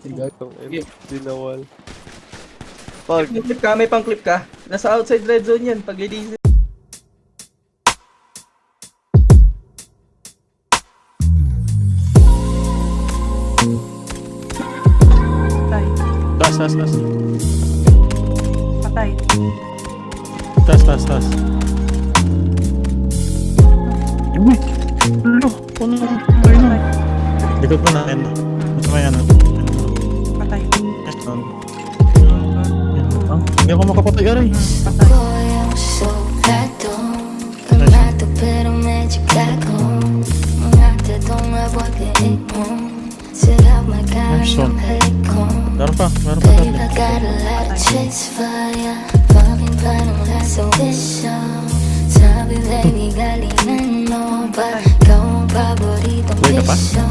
Sige. Dinawal. May clip ka, may pang clip ka. Nasa outside red zone yan, pag lilisin. Patay. Tas. Patay. Tas. Uy! Lo! Puno na. Patay. Likod mo na, Endo. Mas may ano. Patay. Yan. Hindi ako makapatay, aray. Patay. So gato, kamato pero medyo gago. Mga tatong abot ka ikmong sarap magkaroon ng halik ko. Meron pa Babe, dati. I got a lot of chicks for ya. Fucking parang laso bisyo. Sabi baby galingan mo ba? Ikaw ang paboritong Buhay ka pa? bisyo.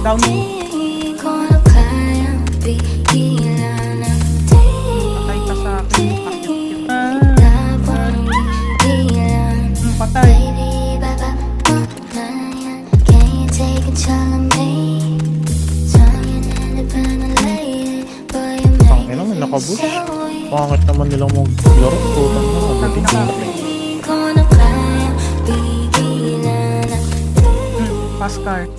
Down. Di ko na kayang pigilan ang Patay ka sa akin. tapang higilan. Patay. Baby, baba mo na yan. Can you take a chunk of me? Turn your independent lady. Boy, you make Tangina, may me feel nakabush. so weak. Pangit naman nilang maglaro. Putang na. Sabi na ka. Di ko na kayang pigilan ang Pass card.